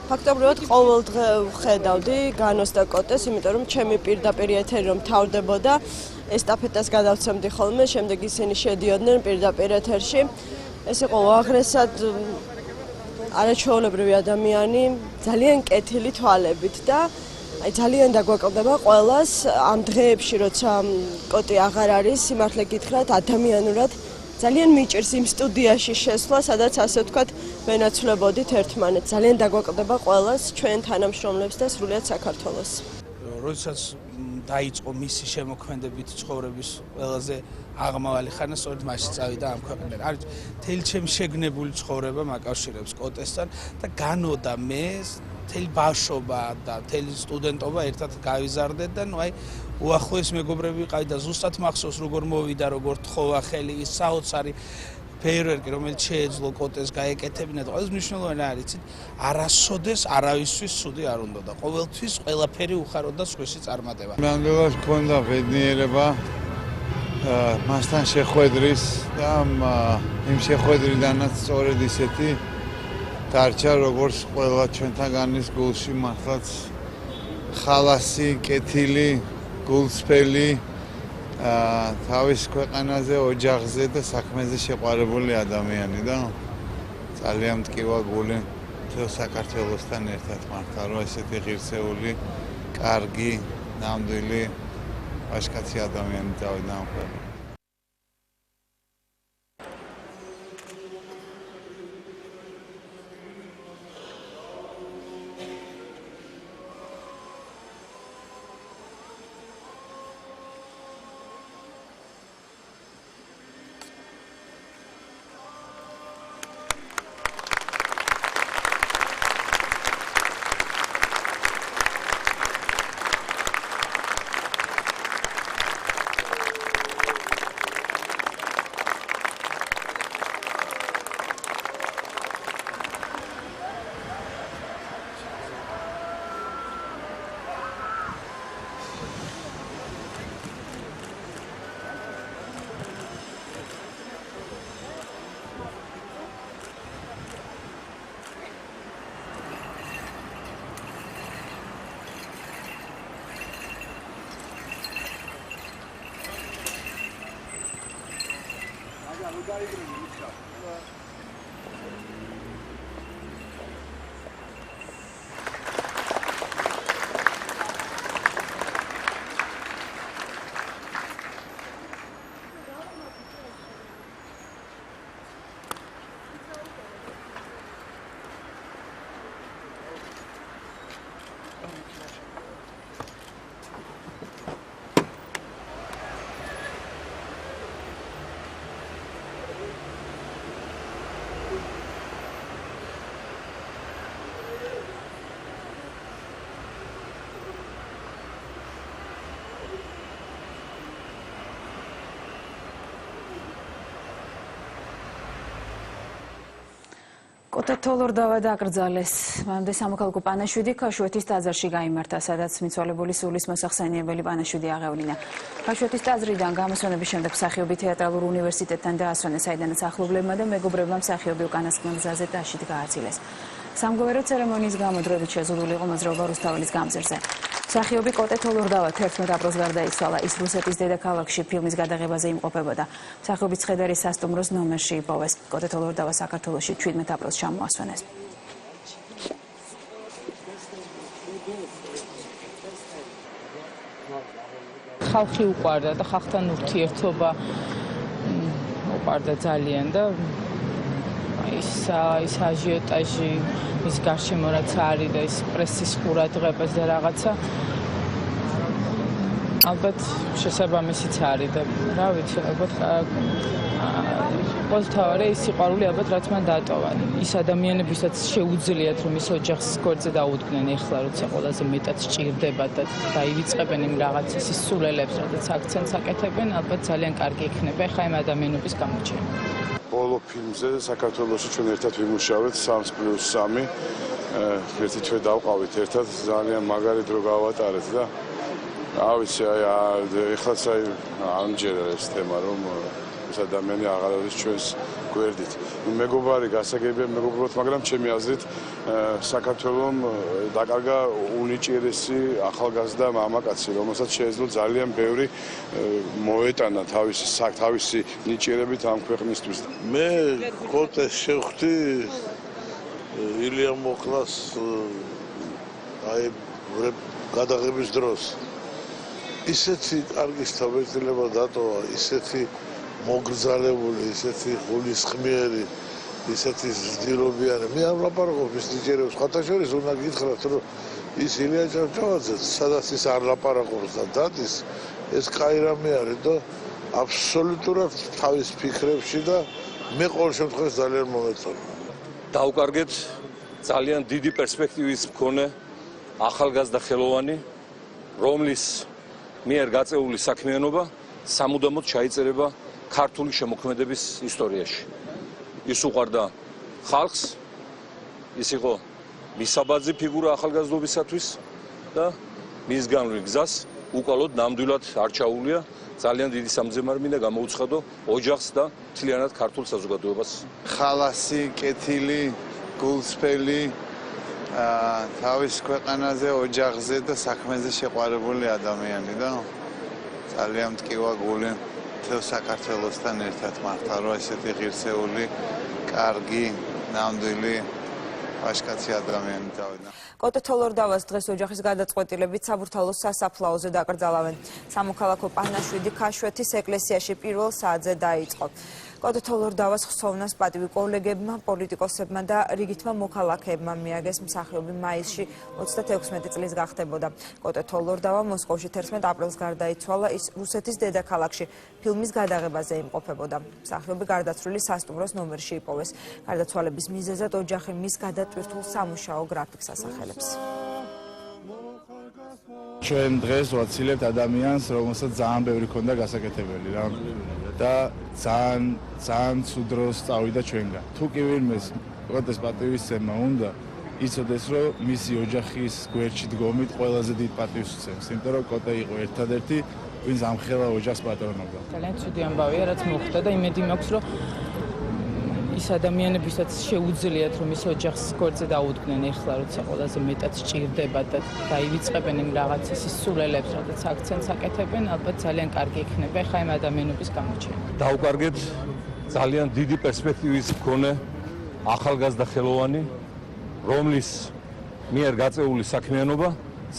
ფაქტობრივად ყოველ დღე ვხედავდი განოს და კოტეს, იმიტომ რომ ჩემი პირდაპირ ეთერი რომ თავდებოდა, ესტაფეტას გადავცემდი ხოლმე, შემდეგ ისინი შედიოდნენ პირდაპირ ეთერში. ეს იყო უაღრესად არაჩვეულებრივი ადამიანი, ძალიან კეთილი თვალებით და ძალიან დაგვაკლდება ყველას ამ დღეებში, როცა კოტი აღარ არის, სიმართლე გითხრათ, ადამიანურად ძალიან მიჭირს იმ სტუდიაში შესვლა, სადაც ასე ვთქვათ, ვენაცვლებოდით ერთმანეთს. ძალიან დაგვაკლდება ყველას, ჩვენ თანამშრომლებს და სრულიად საქართველოს. როდესაც დაიწყო მისი შემოქმედებით ცხოვრების ყველაზე აღმავალი ხანა, სწორედ მაშინ წავიდა ამ ქვეყნიდან. არის მთელი ჩემი შეგნებული ცხოვრება მაკავშირებს კოტესთან და განო და მე მთელი ბავშვობა და მთელი სტუდენტობა ერთად გავიზარდეთ და უახლოეს მეგობრები ვიყავით და ზუსტად მახსოვს როგორ მოვიდა, როგორ თხოვა ხელი ის საოცარი ფეიერვერკი, რომელიც შეეძლო კოტეს გაეკეთებინა და ყველაზე მნიშვნელოვანი არის, იცით, არასოდეს არავისთვის ცუდი არ უნდა და ყოველთვის ყველაფერი უხაროდ და სხვისი წარმატება. ნამდვილად ჰქონდა ბედნიერება მასთან შეხვედრის და იმ შეხვედრიდანაც სწორედ ისეთი დარჩა, როგორც ყველა ჩვენთაგანის გულში მართლაც ხალასი, კეთილი, გულწრფელი, თავის ქვეყანაზე, ოჯახზე და საქმეზე შეყვარებული ადამიანი და ძალიან მტკივა გული მთელ საქართველოსთან ერთად მართლა, რომ ესეთი ღირსეული, კარგი, ნამდვილი, ვაჟკაცი ადამიანი წავიდა ამ ქვეყანაში. კოტე თოლორდავა დაკრძალეს. მანამდე სამოქალაქო პანაშვიდი ქაშვეთის ტაძარში გაიმართა, სადაც მიცვალებული სულის მოსახსენიებელი პანაშვიდი აღევლინა. ქაშვეთის ტაძრიდან გამოსვენების შემდეგ მსახიობი თეატრალურ უნივერსიტეტთან დაასვენეს, საიდანაც ახლობლებმა და მეგობრებმა მსახიობი უკანასკნელ გზაზე ტაშით გააცილეს. სამგოვერო ცერემონიის გამო დროებით შეზღუდული იყო მოძრაობა რუსთაველის გამზირზე. მსახიობი კოტე თოლორდავა 11 აპრილს გარდაიცვალა. ის რუსეთის დედაქალაქში ფილმის გადაღებაზე იმყოფებოდა. მსახიობის ცხედარი სასტუმროს ნომერში იპოვეს. კოტე თოლორდავა საქართველოში 17 აპრილს ჩამოასვენეს. ხალხი უყვარდა და ხალხთან ურთიერთობა უყვარდა ძალიან და ის აჟიოტაჟი, ის გარშემო რაც არის და ის პრესის ყურადღებას და რაღაცა ალბათ შესაბამისიც არის და რა ვიცი, ალბათ ყოველთავარი ის სიყვარული ალბათ რაც მან დატოვა. ის ადამიანებისაც შეუძლიათ რომ ის ოჯახს გვერდზე დაუდგნენ ეხლა როცა ყველაზე მეტად სჭირდებათ და დაივიწყებენ იმ რაღაცის ის სულელებს, რადგან აქცენტს აკეთებენ, ალბათ ძალიან კარგი იქნება ხა იმ ადამიანების გამოჩენა. ბოლო ფილმზე საქართველოში ჩვენ ერთად ვიმუშავეთ 3+3. ერთი თვე დავყავით ერთად, ძალიან მაგარი დრო გავატარეთ და ავიცი, ეხლაც ამჯერა ეს თემა, რომ ეს ადამიანი აღარ არის ჩვენს გვერდით. მეგობარი გასაგებია მეგობრებად, მაგრამ ჩემი აზრით საქართველომ დაკარგა უნიჭიერესი ახალგაზრდა მამაკაცი, რომელსაც შეეძლო ძალიან ბევრი მოეტანა თავისი ნიჭიერებით ამ ქვეყნისთვის. მე კოტეს შევხვდი ილია მოკლას გადაღების დროს. ისეთი კარგი შთაბეჭდილება დატოვა, ისეთი მოგრძალებული, ისეთი გულისხმიერი, ისეთი ზრდილობიანი. მე არ ვლაპარაკობ ის ნიჭიერებს. ხათაშორის უნდა გითხრათ, რომ ის ილია ჭავჭავაძე, სადაც ის არ ლაპარაკობს და დადის, ეს კაი რამე არის და აბსოლუტურად თავის ფიქრებში და მე ყოველ შემთხვევაში ძალიან მომეწონა. დავკარგეთ ძალიან დიდი პერსპექტივის მქონე ახალგაზრდა ხელოვანი, რომლის მიერ გაწეული საქმიანობა სამუდამოდ ჩაიწერება ქართული შემოქმედების ისტორიაში. ის უყვარდა ხალხს, ის იყო მისაბაძი ფიგურა ახალგაზრდობისათვის და მისგანვე გზას უკვალოდ ნამდვილად არ ჩაუვლია. ძალიან დიდი სამძიმარი მინდა გამოუცხადო ოჯახს და მთლიანად ქართულ საზოგადოებას. ხალასი, კეთილი, გულსფელი, თავის ქვეყანაზე, ოჯახზე და საქმეზე შეყვარებული ადამიანი და ძალიან მტკივა გული მთელ საქართველოსთან ერთად მართა, რომ ესეთი ღირსეული, კარგი, ნამდვილი ვაჟკაცი ადამიანი დავიდა. კოტე თოლორდავას დღეს ოჯახის გადაწყვეტილებით საბურთალოს სასაფლაოზე დაკრძალავენ. სამოქალაქო პანაშვიდი ქაშვეთის ეკლესიაში პირველ საათზე დაიწყო. კოტე თოლორდავას ხსოვნას პატივი კოლეგებმა, პოლიტიკოსებმა და რიგითმა მოქალაქეებმა მიაგეს მსახიობი მაისში 36 წლის გახდებოდა. კოტე თოლორდავა მოსკოვში 11 აპრილს გარდაიცვალა, ის რუსეთის დედაქალაქში ფილმის გადაღებაზე იმყოფებოდა. მსახიობი გარდაცვლილი სასტუმროს ნომერში იპოვეს. გარდაცვალების მიზეზად ოჯახი მის გადატვირთულ სამუშაო გრაფიკს ასახელებს. ჩვენ დღეს ვაცილებთ ადამიანს, რომელსაც ძალიან ბევრი ქონდა გასაკეთებელი რა და ძალიან სუდროს წავიდა ჩვენგან. თუ კი ვინმეს კოტეს პატივისცემა უნდა, იცოდეს რომ მისი ოჯახის გვერდში დგომით ყველაზე დიდ პატივს უცემს, იმიტომ რომ კოტე იყო ერთადერთი, ვინც ამხელა ოჯახს პატრონობდა. ძალიან ცუდი ამბავია, რაც მოხდა და იმედი მაქვს, რომ ის ადამიანებისაც შეუძლიათ რომ ის ოჯახს გვერდზე დაუდგნენ ახლა როცა ყველაზე მეტად სჭირდება და დაივიწყებენ იმ რაღაც ის სულელებს, რადგან აქცენტს აკეთებენ, ალბათ ძალიან კარგი იქნება ხა იმ ადამიანების გამოჩენა. დავკარგეთ ძალიან დიდი პერსპექტივის მქონე ახალგაზრდა ხელოვანი, რომლის მიერ გაწეული საქმიანობა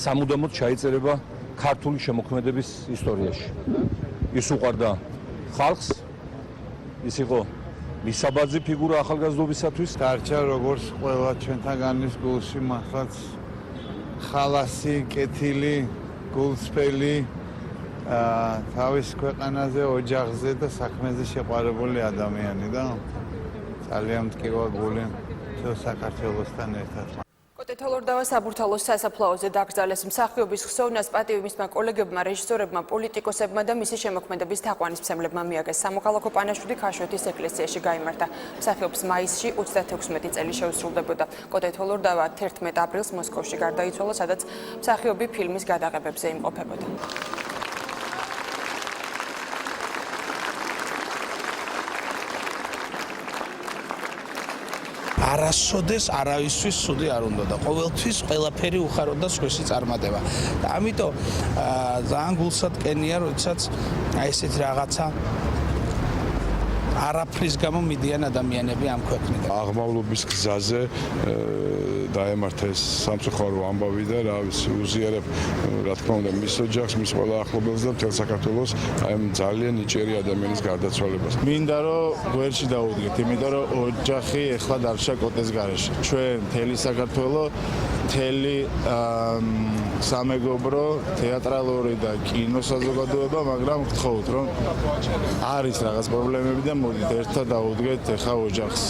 სამუდამოდ ჩაიწერება ქართული შემოქმედების ისტორიაში. ის უყვარდა ხალხს, ის იყო მისაბაძი ფიგურა ახალგაზრდობისათვის. დარჩა როგორც ყველა ჩვენთაგანის გულში მართლაც ხალასი, კეთილი, გულსფელი, თავის ქვეყანაზე, ოჯახზე და საქმეზე შეყვარებული ადამიანი და ძალიან მტკივა გული მთელ საქართველოსთან ერთად. კოტე თოლორდავა საბურთალოს სასაფლაოზე დაკრძალეს. მსახიობის ხსოვნას პატივი მისმა კოლეგებმა, რეჟისორებმა, პოლიტიკოსებმა და მისი შემოქმედების თაყვანისმცემლებმა მიაგეს. სამოქალაქო პანაშვიდი ქაშვეთის ეკლესიაში გაიმართა. მსახიობს მაისში 36 წელი შეუსრულდებოდა. კოტე თოლორდავა 11 აპრილს მოსკოვში გარდაიცვალა, სადაც მსახიობი ფილმის გადაღებებზე იმყოფებოდა. არასოდეს არავისთვის სუდი არ უნდა და ყოველთვის ყველაფერი უხაროდ და სხვისი წარმატება. და ამიტომ ძალიან გულსად კენია, როდესაც ესეთი რაღაცა არაფრის გამო მიდიან ადამიანები ამ ქვეყნიდან. აღმავლობის გზაზე დაემართა ეს სამწუხარო ამბავი და რა ვიცი, უზიარებ რა თქმა უნდა მის ოჯახს, მის ყველა ახლობელს და მთელ საქართველოს აი ამ ძალიან ნიჭიერი ადამიანის გარდაცვალებას. მინდა რომ გვერდში დაუდგეთ, იმიტომ რომ ოჯახი ეხლა დარჩა კოტეს გარეშე. ჩვენ მთელი საქართველო, მთელი სამეგობრო, თეატრალური და კინო საზოგადოება, მაგრამ გთხოვთ რომ არის რაღაც პრობლემები და მოდით ერთად დაუდგეთ ეხლა ოჯახს.